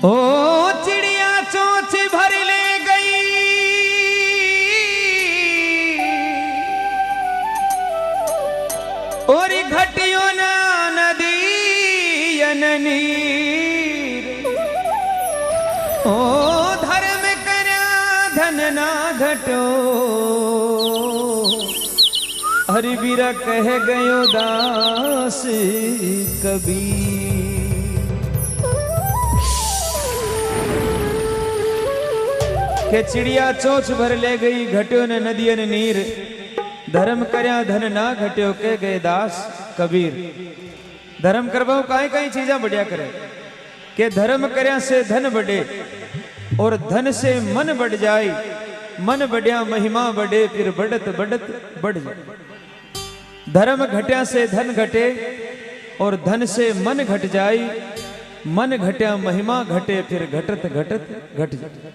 ओ चिड़िया चोंच भर ले गई और घटियों ना नदी नीर। ओ धर्म करया धन ना घटो हरि बीरा कह गयो दास कबीर। के चिड़िया चोंच भर ले गई घट्यो ने नदियन नीर। धर्म करया धन ना घट्यो के गए दास कबीर। धर्म करवाओ काई काई चीजा बढ़िया करे के धर्म करया से धन बढ़े और धन से मन बढ़ जाए। मन बढ़िया महिमा बढ़े फिर बढ़त बढ़त बढ़ जाए। धर्म घट्या से धन घटे और धन से मन घट जाए। मन घट्या महिमा घटे फिर घटत घटत घट जाए।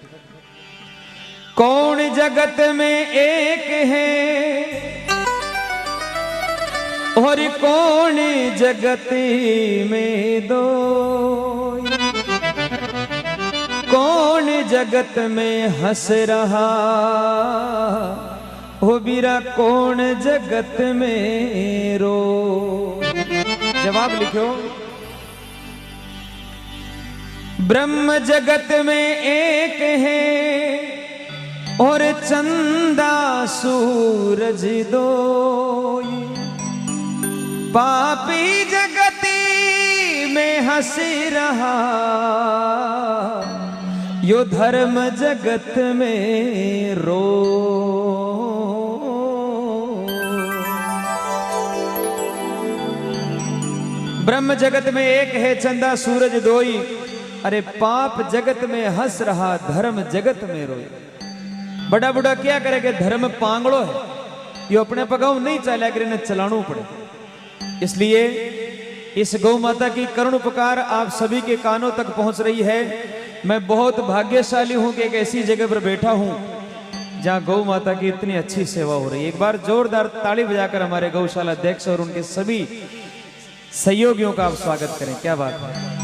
कौन जगत में एक है और कौन जगत में दो। कौन जगत में हंस रहा हो बीरा कौन जगत में रो। जवाब लिखो। ब्रह्म जगत में एक है और चंदा सूरज दो। पापी जगती में हंस रहा यो धर्म जगत में रो। ब्रह्म जगत में एक है चंदा सूरज दोई। अरे पाप जगत में हंस रहा धर्म जगत में रोई। बड़ा बड़ा क्या करेगा धर्म पांगड़ो है यो अपने पगाऊ नहीं चला कर इन्हें चलाना पड़े। इसलिए इस गौ माता की करुण उपकार आप सभी के कानों तक पहुंच रही है। मैं बहुत भाग्यशाली हूं कि एक ऐसी जगह पर बैठा हूं जहां गौ माता की इतनी अच्छी सेवा हो रही है। एक बार जोरदार ताली बजाकर हमारे गौशाला अध्यक्ष और उनके सभी सहयोगियों का आप स्वागत करें। क्या बात है।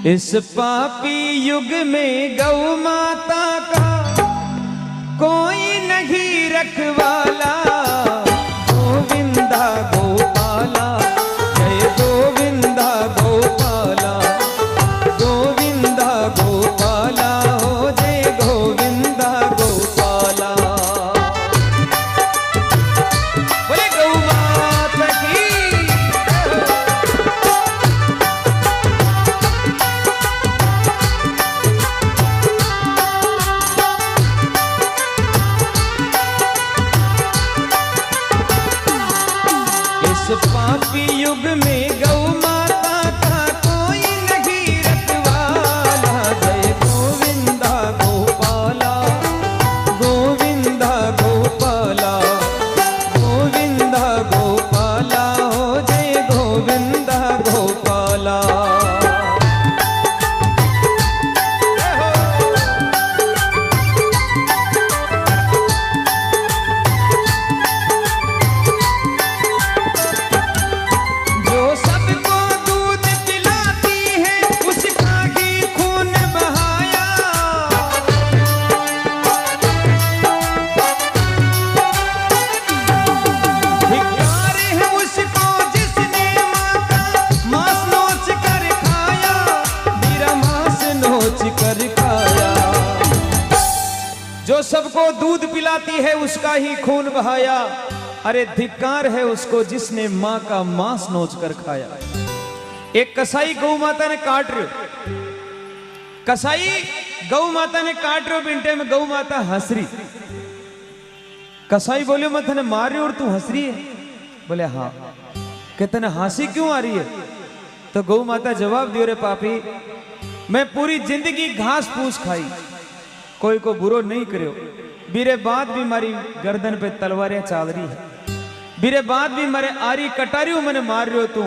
इस पापी युग में गौ माता का कोई नहीं रखवाला। गोविंदा गोपाला जय गोविंदा गोपाला। गोविंदा गोपाला हो जय गोविंदा गोपाला। बोले गौ माता की। पापी युग में गौ माता का कोई नहीं रखवाला। जय गोविंदा गोपाला। गोविंदा गोपाला। गोविंदा गोपाला हो जय गोविंदा गोपाला। जो सबको दूध पिलाती है उसका ही खून बहाया। अरे धिक्कार है उसको जिसने मां का मांस नोच कर खाया। एक कसाई गौ माता ने काट रहे। कसाई गौ माता ने काट रहे बिंटे में गौ माता हंस रही। कसाई बोले मैं तने मार रही और तू हंस रही है। बोले हाँ। कहते हंसी क्यों आ रही है। तो गौ माता जवाब दियो रे पापी मैं पूरी जिंदगी घास फूस खाई कोई को बुरो नहीं करो। बीरे बाद भी मारी गर्दन पे तलवारें चाल रही है। बीरे बाद भी मारे आरी कटारियों मैंने मार रहे हो तू।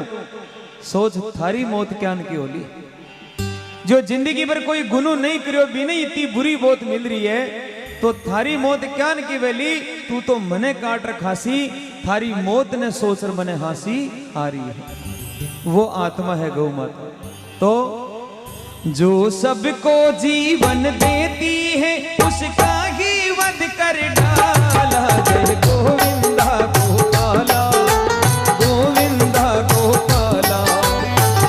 सोच थारी मौत क्या की होली। जो जिंदगी पर कोई गुनू नहीं करो भी नहीं इतनी बुरी मौत मिल रही है तो थारी मौत क्या की वेली। तू तो मने काट रखासी थारी मौत ने सोच मने हासी आ रही है। वो आत्मा है गौ माता। तो जो सबको जीवन देती है उसका ही वध कर डाला। जय गोविंदा गोपाला, गोविंदा गोपाला,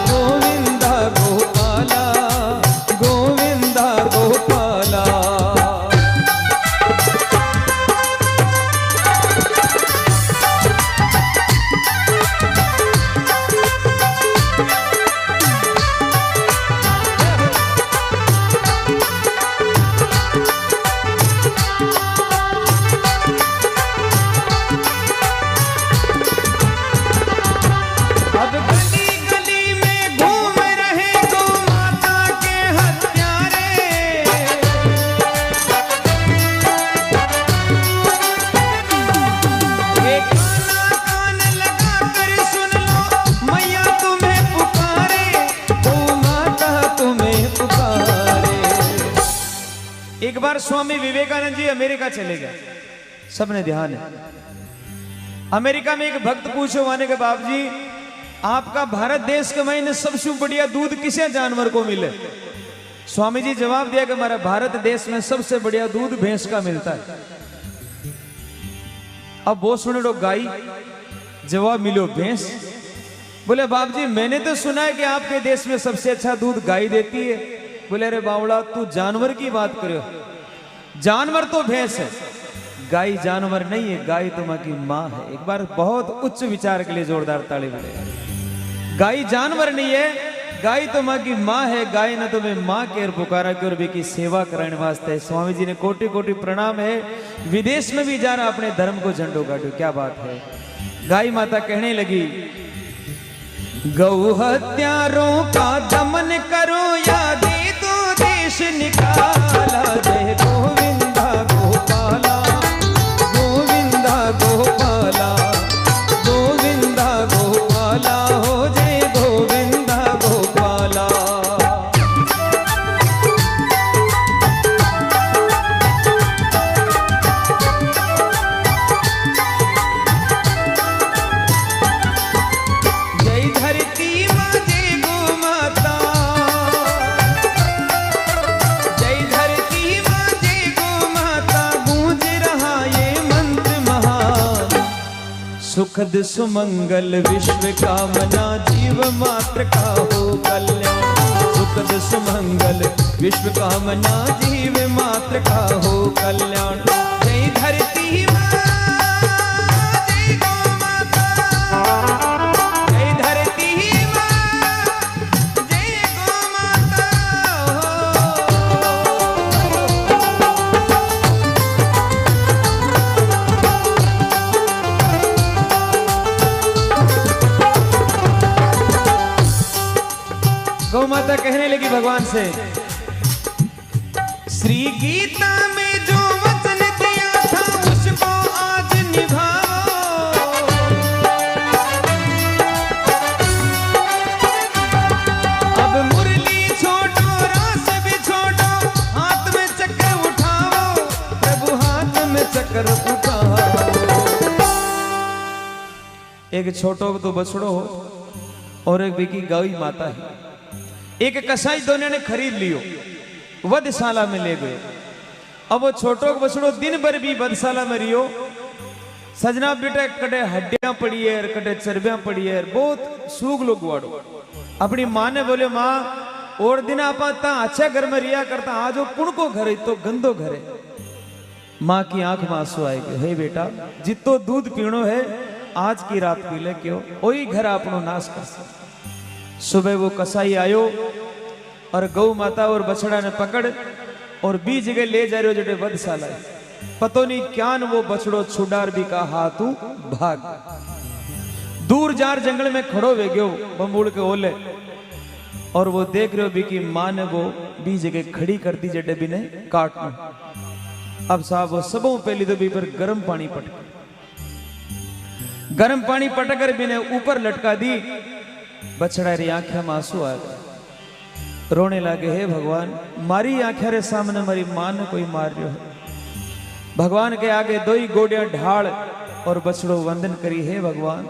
गोविंदा गोपाला, गोविंदा गोपाला। एक बार स्वामी विवेकानंद जी अमेरिका चले गए, सबने ध्यान है। अमेरिका में एक भक्त पूछो माने के बाप जी आपका भारत देश के महीने सबसे बढ़िया दूध किसे जानवर को मिले? स्वामी जी जवाब दिया कि हमारा भारत देश में सबसे बढ़िया दूध भैंस का मिलता है। अब वो सुने लो गाय, जवाब मिलो भैंस। बोले बाप जी मैंने तो सुना है कि आपके देश में सबसे अच्छा दूध गाय देती है। बोले अरे बावड़ा तू जानवर की बात करो, जानवर तो भैंस है, गाय जानवर नहीं है, गाय तुम्हारी माँ है। एक बार बहुत उच्च विचार के लिए जोरदार ताली बजाएं। गाय जानवर नहीं है, गाय तुम्हारी माँ है। गाय ने तुम्हें माँ के पुकारा की और भी की सेवा कराने वास्ते। स्वामी जी ने कोटि कोटि प्रणाम है। विदेश में भी जा रहा अपने धर्म को झंडो गाड़ो, क्या बात है। गाय माता कहने लगी गौ हत्यारों का दमन करो या दे दो देश निकाला। जय गोविंदा गोपाला, गोविंदा गोपाला, गोविंदा गोपाला, हो जय गोविंदा गोपाला। जय धरती माँ जय गो माता, जय धरती माँ जय गो माता, गूंज रहा ये मंत्र महान। सुखद सुमंगल विश्व कामना, जीव मात्र का हो कल्याण। सुखद सुमंगल विश्व कामना, जीव मात्र का हो कल्याण। जय धरती माँ जय गो माता, जय धरती माँ जय गो माता। गौ माता कहने लगी भगवान से श्री गीता में जो वचन दिया था उसको आज निभाओ। अब मुरली छोड़ो रास भी छोड़ो, हाथ में चक्र उठाओ, प्रभु हाथ में चक्र उठाओ। एक छोटो तो बछड़ो हो और एक बिकी गाय माता है। एक कसाई दोनों ने खरीद लियो, वधशाला में ले गए। अब वो छोटो बछड़ो दिन भर भी वधशाला में रियो। सजना बेटा कटे हड्डियां पड़ी है, कटे चर्बियां पड़ी है, बहुत सूग लोग गुआड़ो। अपनी माँ ने बोले माँ और दिन आपा अच्छा घर में रिया करता, आज वो कुण को घर है तो गंदो घर है। माँ की आंख में आंसू आएगा, हे बेटा जितो दूध पीणो है आज की रात पी ले, क्यों वही घर आपनो नाश कर सकते। सुबह वो कसाई आयो और गौ माता और बछड़ा ने पकड़ और बी जगह ले जा रहे हो जो वधशाला। पतो नहीं क्या न वो बछड़ो छुडार भी का हाथू भाग दूर जार जंगल में खड़ो वे गयो बंबूड़ के ओले। और वो देख रहे हो भी की माँ ने वो बी जगह खड़ी कर दी जडे भी ने काटना। अब साहब वो सबों पहली तो भी पर गर्म पानी पटक, गर्म पानी पटकर भी ने ऊपर लटका दी। बछड़ा री आंखें में आंसू आ गए, रोने लगे हे भगवान मारी आंखें रे सामने मारी मां ने कोई मार रहा है। भगवान के आगे दो ही गोड़ियां ढाल और बछड़ो वंदन करी, हे भगवान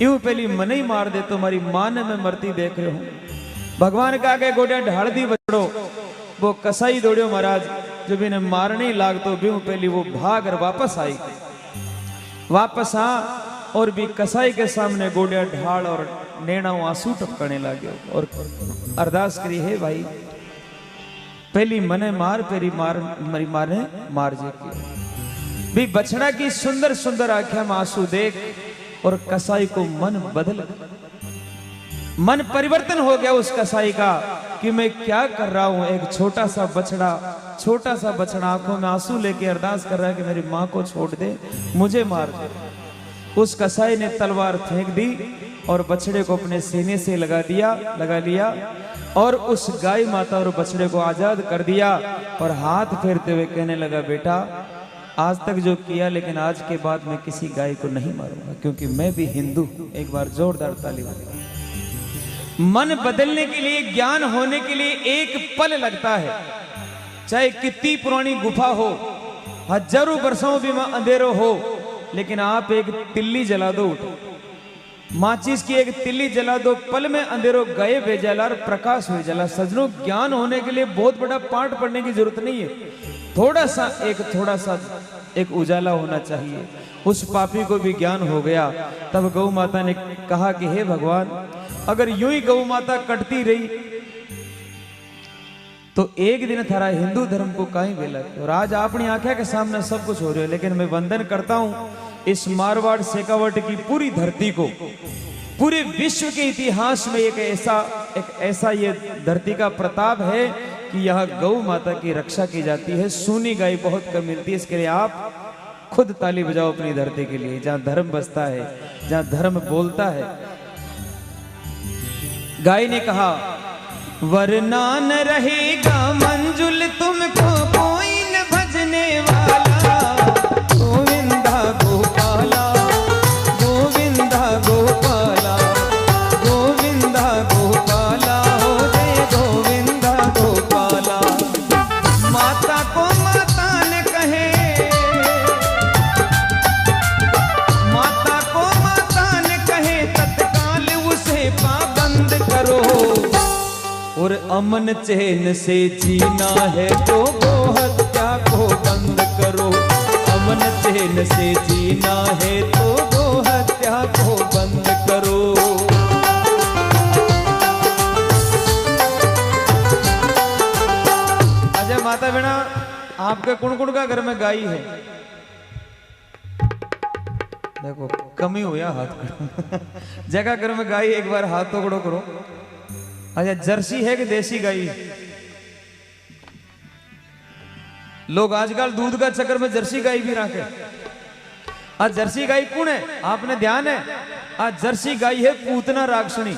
यूं पहली मन ही मार दे तो मारी मां ने मैं मरती देख रहे हूं। भगवान का आगे गोड़िया ढाल दी बचड़ो, वो कसाई दौड़ियो महाराज, जब इन्हें मारने लाग तो भी पहली वो भाग और वापस आई, वापस आ और भी कसाई के सामने गोड़िया ढाल और नैना आंसू टपकने लगे और अरदास करी, है भाई पहली मने मार, पेरी मार मरी मारे मार जे की भी बछड़ा की सुंदर सुंदर आंखें में आंसू देख और कसाई को मन बदल, मन परिवर्तन हो गया उस कसाई का कि मैं क्या कर रहा हूं। एक छोटा सा बछड़ा आंखों में आंसू लेके अरदास कर रहा है कि मेरी मां को छोड़ दे, मुझे मार दे। उस कसाई ने तलवार फेंक दी और बछड़े को अपने सीने से लगा लिया और उस गाय माता और बछड़े को आजाद कर दिया और हाथ फेरते हुए कहने लगा, बेटा आज तक जो किया, लेकिन आज के बाद मैं किसी गाय को नहीं मारूंगा क्योंकि मैं भी हिंदू। एक बार जोरदार ताली बजाइए। मन बदलने के लिए, ज्ञान होने के लिए एक पल लगता है, चाहे कितनी पुरानी गुफा हो, हजारों वर्षों भी अंधेरो हो, लेकिन आप एक तिल्ली जला दो, माचिस की एक तिल्ली जला दो, पल में अंधेरो गए बेजला और प्रकाश हो जला। सजनों, ज्ञान होने के लिए बहुत बड़ा पाठ पढ़ने की जरूरत नहीं है, थोड़ा सा एक उजाला होना चाहिए। उस पापी को भी ज्ञान हो गया। तब गौ माता ने कहा कि हे भगवान, अगर यूं ही गौ माता कटती रही तो एक दिन थारा हिंदू धर्म को कहीं बेला। और आज अपनी आंखें के सामने सब कुछ हो रहा है, लेकिन मैं वंदन करता हूं इस मारवाड़ शेखावट की पूरी धरती को, पूरे विश्व के इतिहास में एक ऐसा ये धरती का प्रताप है कि यहाँ गौ माता की रक्षा की जाती है। सूनी गाय बहुत कम मिलती है, इसके लिए आप खुद ताली बजाओ अपनी धरती के लिए, जहाँ धर्म बसता है, जहाँ धर्म बोलता है। गाय ने कहा, वरना न रहेगा मंजुल तुमको कोई न भजने वाला, गोविंदा गोपाला, गोविंदा गोपाला, गोविंदा गोपाला, हो जय गोविंदा गोपाला। माता को माता ने कहे, माता को माता ने कहे, तत्काल उसे पाबंद करो और अमन चैन से जीना है तो गोहत्या को बंद करो। अमन चैन से जीना है तो गोहत्या को बंद करो। अजय माता बिना आपके कुणकुण का घर में गाय है, देखो कमी हुआ हाथ जगह घर में गाय, एक बार हाथ पकड़ो करो। अच्छा, जर्सी है कि देसी गाय? लोग आजकल दूध का चक्कर में जर्सी गाय भी रखे। आज जर्सी गाय कौन है? आपने ध्यान है, आज जर्सी गाय है पूतना राक्षणी।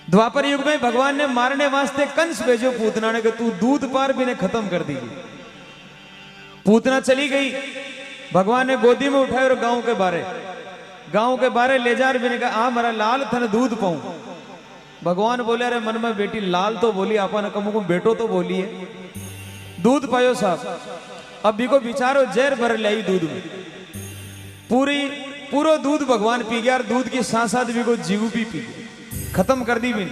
द्वापर युग में भगवान ने मारने वास्ते कंस भेजो पूतना ने कि तू दूध पार भी ने खत्म कर दीजिए। पूतना चली गई, भगवान ने गोदी में उठाए और गांव के बारे ले जा रहे, कहा आ मेरा लाल थन दूध पाऊं। भगवान बोले, अरे मन में बेटी लाल तो बोली, आपन कमु को बेटो तो बोली है, दूध पायो साहब। अब भी को विचारो जहर भर लाई दूध में, पूरो दूध भगवान पी गया और दूध की साथ भी को जीव भी पी गया, खत्म कर दी भी।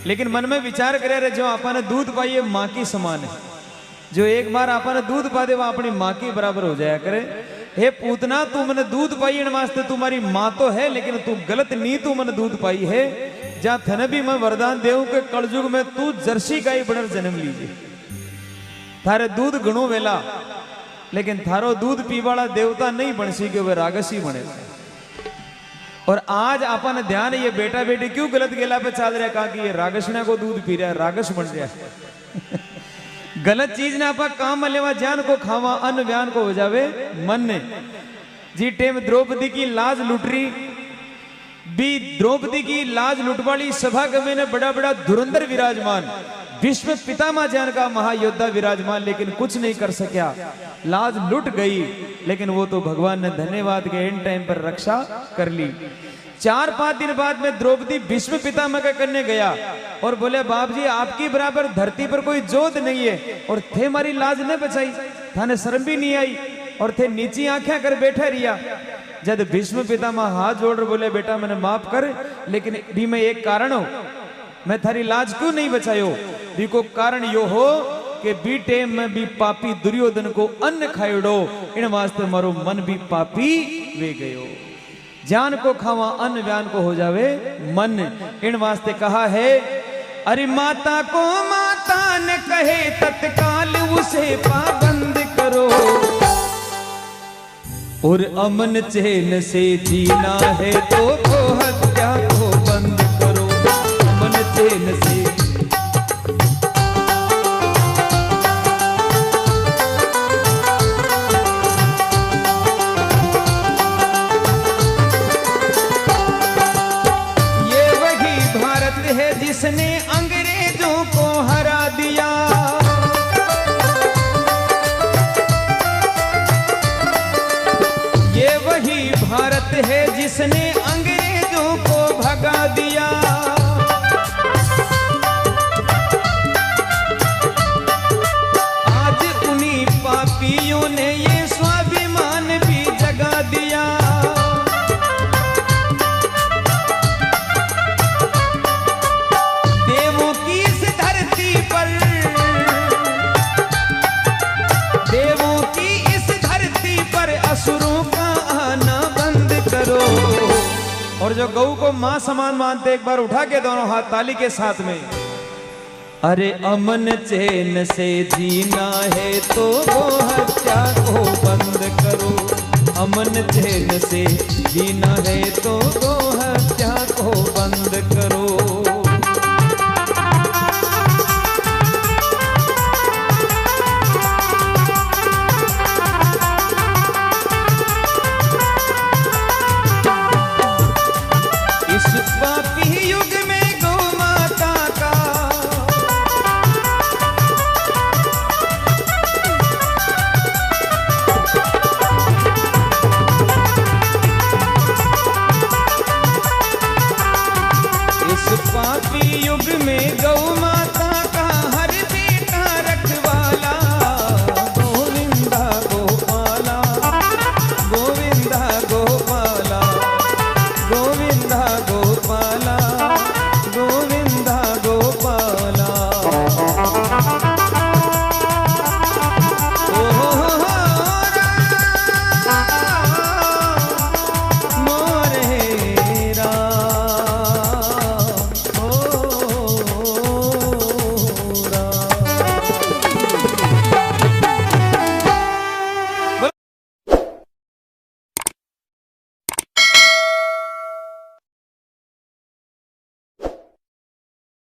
लेकिन मन में विचार करे, रहे जो आपने दूध पाई है माँ की समान है, जो एक बार आपने दूध पा दे वो अपनी माँ के बराबर हो जाया करे। हे पूतना, तू मैंने दूध पाई वास्ते तुम्हारी माँ तो है, लेकिन तू गलत नहीं, तू मैंने दूध पाई है। जा थने भी मैं वरदान देऊं के कलयुग में तू जर्सी गाय बनर जन्म लीजिए। थारे दूध घणो वेला, लेकिन थारो दूध पीवाला देवता नहीं बन सी के वे रागसी बने। और आज अपन ध्यान, ये बेटा बेटी क्यों गलत गेला पे चल रहा, कहा कि ये रागसना को दूध पी रहा है, रागस बन रहा है। गलत चीज ने आपा काम में लेवा, जान को खावा, अन्न व्यान को हो जावे मन ने। जी टेम द्रौपदी की लाज लुट रही भी, द्रौपदी की लाज लुटवाली सभा गमे ने बड़ा बड़ा धुरंधर विराजमान, विश्व पितामह जान का महायोद्धा विराजमान, लेकिन कुछ नहीं कर सका, लाज लुट गई। लेकिन वो तो भगवान ने धन्यवाद के एंड टाइम पर रक्षा कर ली। 4-5 दिन बाद में द्रौपदी भीष्म पितामह के करने गया और बोले, बाप जी आपकी बराबर धरती पर कोई जोध नहीं है और थे हमारी लाज न बचाई, थाने शर्म भी नहीं आई। और थे नीची आंखें कर बैठे रिया। जब भीष्म पितामह हाथ जोड़ बोले बेटा मैंने माफ कर, लेकिन भी मैं एक कारण हो, मैं थारी लाज क्यों नहीं बचायो? को कारण यो हो कि बी टेम में भी पापी दुर्योधन को अन्न खायड़ो, इन वास्ते मारो मन भी पापी वे गयो। जान को खावा अन्न व्यान को हो जावे मन, इन वास्ते कहा है अरे माता को माता न कहे तत्काल उसे पाबंद करो, और अमन चैन से जीना है तो हत्या को बंद करो। अमन चैन से जिसने अंग्रेजों को हरा दिया, ये वही भारत है जिसने अंग्रेजों को भगा दिया। आज उन्हीं पापियों ने ये स्वाभिमान भी जगा दिया। असुरों का आना बंद करो। और जो गऊ को मां समान मानते एक बार उठा के दोनों हाथ ताली के साथ में, अरे अमन चैन से जीना है तो वो हत्या को बंद करो। अमन चैन से जीना है तो वो